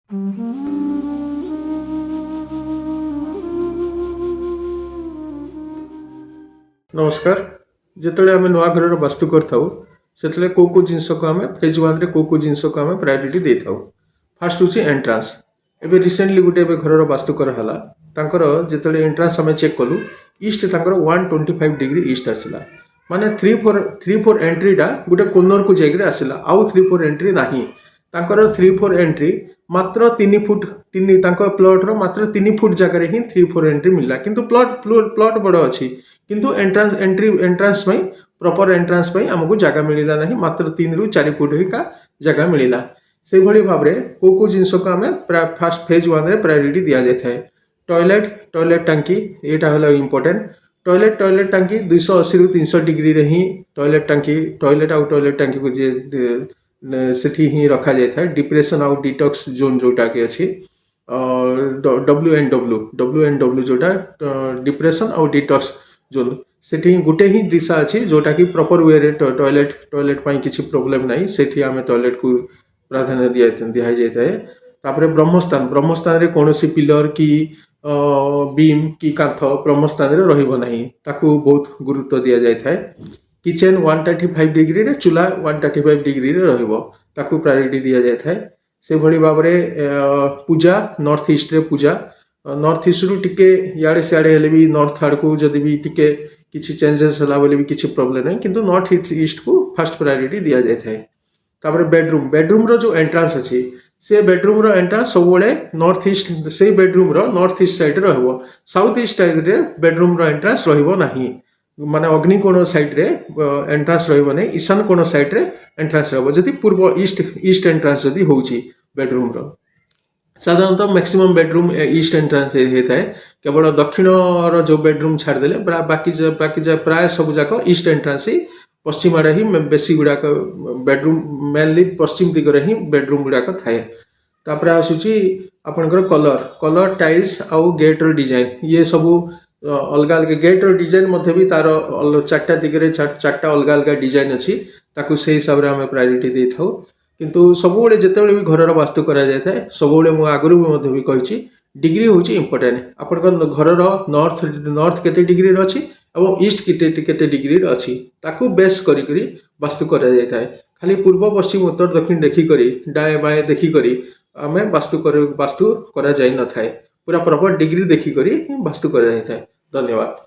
नमस्कार। जिते आम नुआ घर वास्तु करते कौ जिनस को आम फेज 1 रे कौ जिनस को आम प्रायोरिटी दे था। फास्ट हूँ एंट्रांस। एबे रिसेंटली गोटे घर वास्तु कराला जो एंट्रांस आम चेक कलु ईस्ट 125 डिग्री ईस्ट आसला माने 3-4 एंट्रीटा गोटे कोर्नर को जाकर आसला आउ 3-4 एंट्री नाही। 3-4 एंट्री मात्र 3 फुट प्लॉट मात्र 3 फुट जगह ही 3-4 एंट्री मिलला किंतु प्लॉट बड़ अच्छी किंतु एंट्रांस प्रॉपर एंट्रांस आमको जगह मिलला नहीं मात्र 3-4 फुट ही का जगह मिलला। से भली भाव में कौ जिनस को आम फास्ट फेज 1 रे प्रायोरिटी दिया जाए। टॉयलेट टांकी यहाँ है इम्पोर्टेंट। टॉयलेट टांकी 280 ରୁ 300 डिग्री रे ही टॉयलेट टांकी को सेठी ही रखा जाए था। डिप्रेशन आउ डिटॉक्स जोन जोटा कि अच्छी WNW जोटा डिप्रेशन आउ डिटॉक्स जोन सेठी गोटे ही दिशा अच्छी जोटा कि प्रॉपर वे रे टॉयलेट पाई किसी प्रॉब्लम नहीं सेठी आमे टॉयलेट को प्राधान्य दिया जाए है। तापरे ब्रह्मस्थान रे कौन सी पिलर की बीम की कांथ ब्रह्मस्थान रे रहिबो नहीं ताकू बहुत गुरुत्व दिया जाए है। किचेन 135 डिग्री रे चूल्हा 135 डिग्री रे रहिबो ताकू प्रायोरिटी दिया जाए है। से भली भाव में पूजा नॉर्थ ईस्ट रे पूजा नॉर्थ ईस्ट रु टिके याडे सियाडे हेले भी नॉर्थ आड़ को जदि भी टिके किछि चेंजेस होला बोले भी किछि प्रॉब्लम नहीं किंतु नॉर्थ ईस्ट को फर्स्ट प्रायोरिटी दिया जाए है। तापरे बेडरूम रो जो एंट्रांस अच्छी से बेडरूम रो एंट्रांस सब नॉर्थ ईस्ट से बेडरूम रो नॉर्थ ईस्ट साइड रहबो साउथ ईस्ट साइड रे बेडरूम रो एंट्रांस रहबो नहीं माने अग्निकोण साइड रे एंट्रांस रहबो नहीं ईशान कोण साइड रे एंट्रांस रहबो जदि पूर्व ईस्ट एंट्रांस जदि होउची बेडरूम रो। साधारणतः मैक्सिमम बेडरूम ईस्ट एंट्रांस होता है केवल दक्षिण रो जो बेडरूम छाड़ देले बाकी प्राय सब जाक ईस्ट एंट्रांस ही पश्चिम आड़े ही बेसी गुड़ाक बेडरूम मेनली पश्चिम दिगरे ही बेडरूम गुड़ाक थाए। तापर आसुची आपनकर कलर टाइल्स आउ गेट रो डिजाइन ये सब अलग अलग गेट रो डिजाइन मध्य भी तार 4टा दिगरे 4टा अलग अलग डिजाइन अच्छी ताकू से हिसाब रे हमें प्रायोरिटी दे थाउ किंतु सब जिते भी घर वास्तु करा जाए था सब आगु भी कही डिग्री हूँ इम्पोर्टेंट आपण घर नॉर्थ केते डिग्री अच्छी और ईस्ट केते डिग्री अच्छी ताकू बेस करी वास्तु करा जाए था। खाली पूर्व पश्चिम उत्तर दक्षिण देखिकी डाए बाएँ देखिकी आम वास्तु करा जाए न था पूरा प्रॉपर डिग्री देखिकी वास्तु करा जाए था। धन्यवाद।